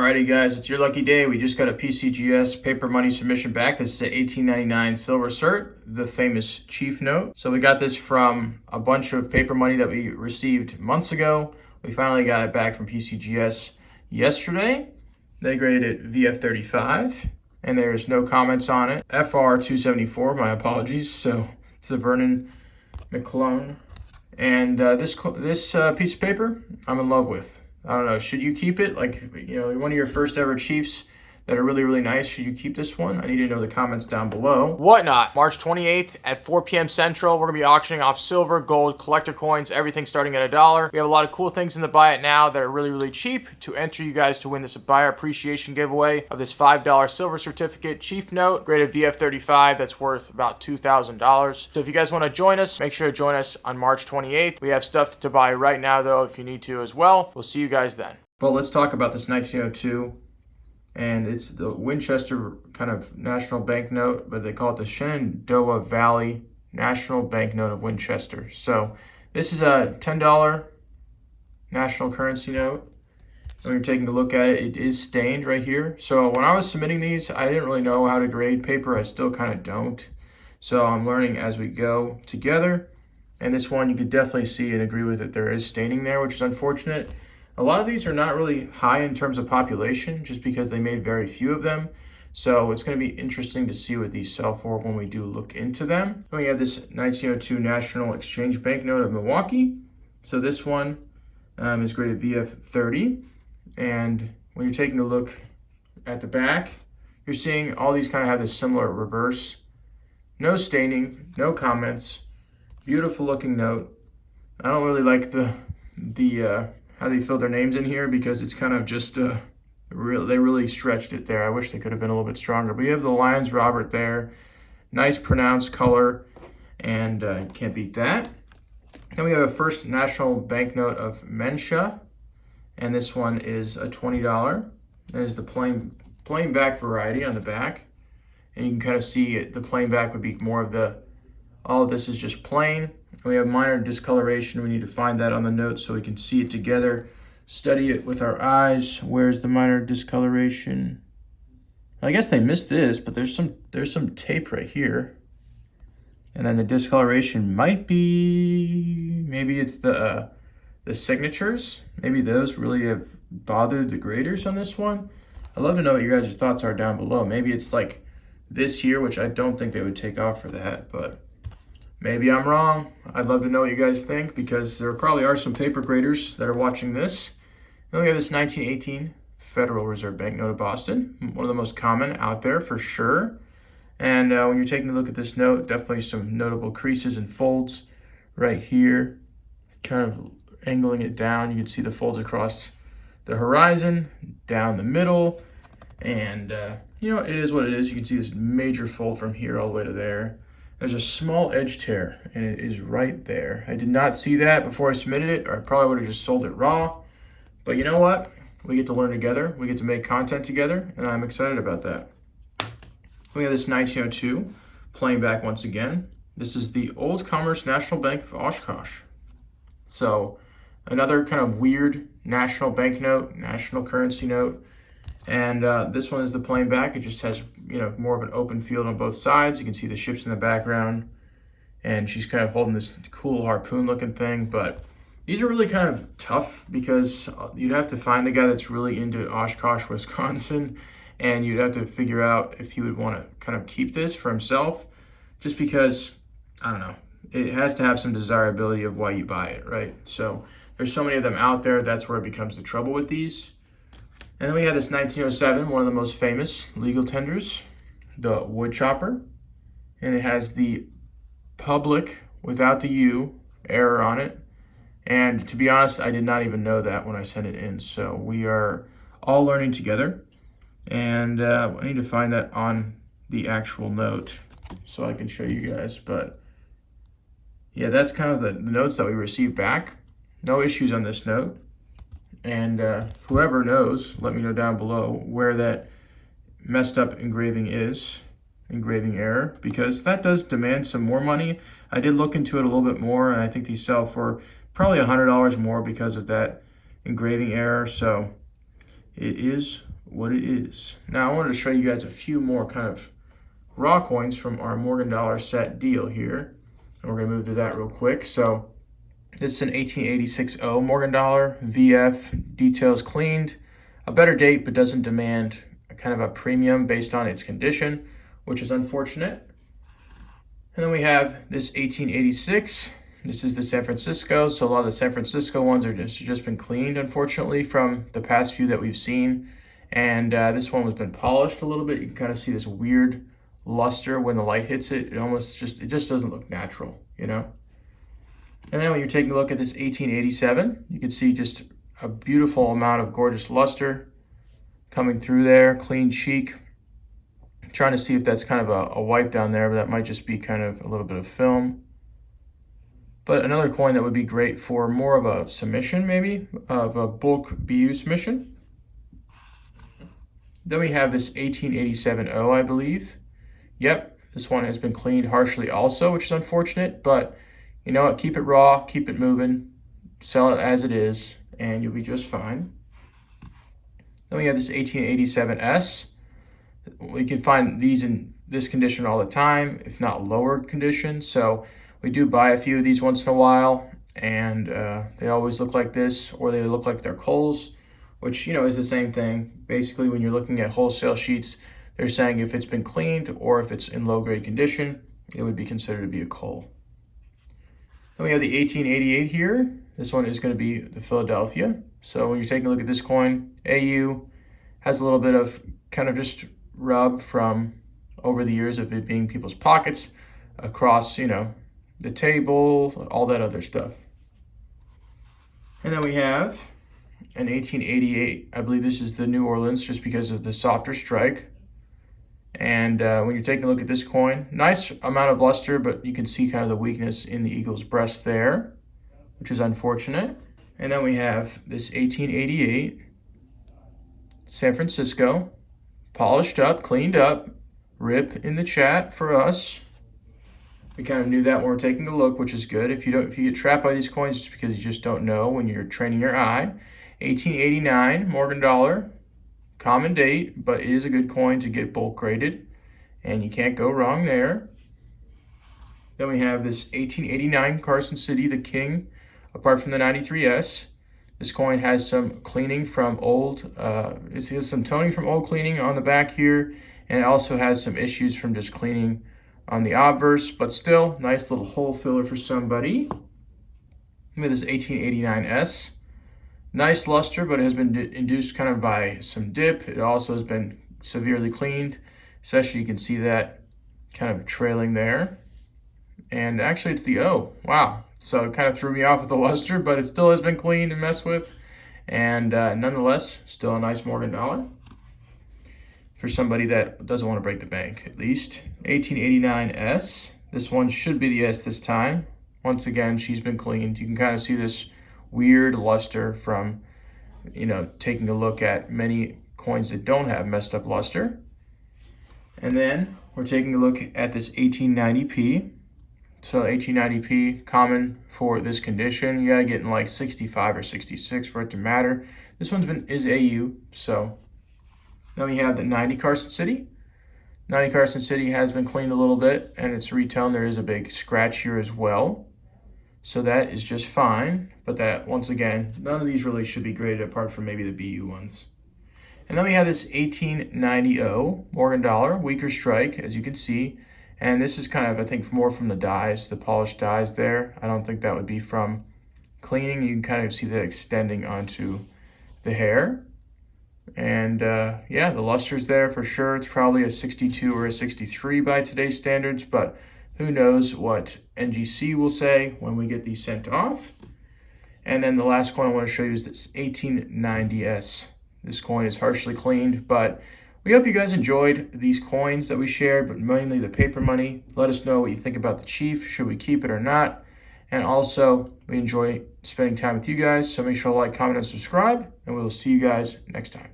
Alrighty guys, it's your lucky day. We just got a PCGS paper money submission back. This is an $18.99 silver cert, the famous Chief note. So we got this from a bunch of paper money that we received months ago. We finally got it back from PCGS yesterday. They graded it VF35 and there's no comments on it. FR274, my apologies. So it's a Vernon McClone. And this piece of paper, I'm in love with. I don't know, should you keep it? Like, one of your first ever Chiefs that are really, really nice. Should you keep this one? I need to know the comments down below. Whatnot, March 28th at 4 p.m. Central. We're going to be auctioning off silver, gold, collector coins, everything starting at $1. We have a lot of cool things in the buy it now that are really, really cheap to enter you guys to win this buyer appreciation giveaway of this $5 silver certificate Chief note, graded VF35, that's worth about $2,000. So if you guys want to join us, make sure to join us on March 28th. We have stuff to buy right now, though, if you need to as well. We'll see you guys then. Well, let's talk about this 1902. And it's the Winchester kind of national banknote, but they call it the Shenandoah Valley National Banknote of Winchester. So this is a $10 national currency note. When you're taking a look at it, it is stained right here. So when I was submitting these, I didn't really know how to grade paper. I still kind of don't. So I'm learning as we go together. And this one, you could definitely see and agree with it. There is staining there, which is unfortunate. A lot of these are not really high in terms of population just because they made very few of them. So it's going to be interesting to see what these sell for when we do look into them. Then we have this 1902 National Exchange Banknote of Milwaukee. So this one is graded VF30. And when you're taking a look at the back, you're seeing all these kind of have this similar reverse. No staining, no comments. Beautiful looking note. I don't really like the how they fill their names in here because it's kind of just they really stretched it there. I wish they could have been a little bit stronger. But you have the Lions Robert there. Nice pronounced color, and can't beat that. Then we have a first national banknote of Mensha, and this one is a $20. There's the plain back variety on the back, and you can kind of see it. The plain back would be more of all of this is just plain. We have minor discoloration. We need to find that on the notes so we can see it together, study it with our eyes. Where's the minor discoloration? I guess they missed this, but there's some tape right here. And then the discoloration might be, maybe it's the signatures. Maybe those really have bothered the graders on this one. I'd love to know what you guys' thoughts are down below. Maybe it's like this here, which I don't think they would take off for that, but maybe I'm wrong. I'd love to know what you guys think because there probably are some paper graders that are watching this. Then we have this 1918 Federal Reserve Banknote of Boston, one of the most common out there for sure. And when you're taking a look at this note, definitely some notable creases and folds right here, kind of angling it down. You can see the folds across the horizon, down the middle, and it is what it is. You can see this major fold from here all the way to there. There's a small edge tear, and it is right there. I did not see that before I submitted it, or I probably would have just sold it raw. But you know what? We get to learn together. We get to make content together, and I'm excited about that. We have this 1902 playing back once again. This is the Old Commerce National Bank of Oshkosh. So another kind of weird national banknote, national currency note. And this one is the plain back. It just has, more of an open field on both sides. You can see the ships in the background. And she's kind of holding this cool harpoon looking thing. But these are really kind of tough because you'd have to find a guy that's really into Oshkosh, Wisconsin. And you'd have to figure out if he would want to kind of keep this for himself. Just because, I don't know, it has to have some desirability of why you buy it, right? So there's so many of them out there. That's where it becomes the trouble with these. And then we have this 1907, one of the most famous legal tenders, the wood chopper. And it has the public without the U error on it. And to be honest, I did not even know that when I sent it in. So we are all learning together. And I need to find that on the actual note so I can show you guys. But yeah, that's kind of the notes that we received back. No issues on this note. And whoever knows, let me know down below where that messed up engraving is, engraving error, because that does demand some more money. I did look into it a little bit more, and I think these sell for probably $100 more because of that engraving error. So it is what it is. Now I wanted to show you guys a few more kind of raw coins from our Morgan dollar set deal here. And we're gonna move to that real quick. So this is an 1886 Morgan dollar, VF, details cleaned, a better date, but doesn't demand a kind of a premium based on its condition, which is unfortunate. And then we have this 1886. This is the San Francisco. So a lot of the San Francisco ones are just been cleaned, unfortunately, from the past few that we've seen. And this one has been polished a little bit. You can kind of see this weird luster when the light hits it. It just doesn't look natural, you know? And then when you're taking a look at this 1887, you can see just a beautiful amount of gorgeous luster coming through there, clean cheek. I'm trying to see if that's kind of a wipe down there, but that might just be kind of a little bit of film. But another coin that would be great for more of a submission, maybe, of a bulk BU submission. Then we have this 1887 I believe. Yep, this one has been cleaned harshly also, which is unfortunate, but you know what, keep it raw, keep it moving, sell it as it is, and you'll be just fine. Then we have this 1887S. We can find these in this condition all the time, if not lower condition. So we do buy a few of these once in a while, and they always look like this, or they look like they're coals, which, you know, is the same thing. Basically, when you're looking at wholesale sheets, they're saying if it's been cleaned or if it's in low grade condition, it would be considered to be a coal. Then we have the 1888 here. This one is going to be the Philadelphia. So when you're taking a look at this coin, AU has a little bit of kind of just rub from over the years of it being people's pockets across, you know, the table, all that other stuff. And then we have an 1888. I believe this is the New Orleans just because of the softer strike. And when you're taking a look at this coin, nice amount of luster, but you can see kind of the weakness in the eagle's breast there, which is unfortunate. And then we have this 1888 San Francisco, polished up, cleaned up, rip in the chat for us. We kind of knew that when we're taking a look, which is good. If you get trapped by these coins just because you just don't know when you're training your eye. 1889 Morgan dollar, common date, but is a good coin to get bulk graded, and you can't go wrong there. Then we have this 1889 Carson City, the king, apart from the 93S. This coin has some cleaning from old, it has some toning from old cleaning on the back here, and it also has some issues from just cleaning on the obverse, but still, nice little hole filler for somebody. We have this 1889S. Nice luster, but it has been induced kind of by some dip. It also has been severely cleaned. Especially you can see that kind of trailing there. And actually it's the O. Wow. So it kind of threw me off with the luster, but it still has been cleaned and messed with. And nonetheless, still a nice Morgan dollar. For somebody that doesn't want to break the bank, at least. 1889S. This one should be the S this time. Once again, she's been cleaned. You can kind of see this weird luster from, you know, taking a look at many coins that don't have messed up luster. And then we're taking a look at this 1890p. So 1890p, common for this condition. You gotta get in like 65 or 66 for it to matter. This one's is AU, so. Then we have the 90 Carson City. 90 Carson City has been cleaned a little bit, and it's retail. There is a big scratch here as well. So that is just fine, but that, once again, none of these really should be graded apart from maybe the BU ones. And then we have this 1890 Morgan dollar, weaker strike, as you can see. And this is kind of, I think, more from the dies, the polished dies there. I don't think that would be from cleaning. You can kind of see that extending onto the hair. And yeah, the luster's there for sure. It's probably a 62 or a 63 by today's standards, but who knows what NGC will say when we get these sent off. And then the last coin I want to show you is this 1890S. This coin is harshly cleaned, but we hope you guys enjoyed these coins that we shared, but mainly the paper money. Let us know what you think about the Chief. Should we keep it or not? And also, we enjoy spending time with you guys, so make sure to like, comment, and subscribe, and we will see you guys next time.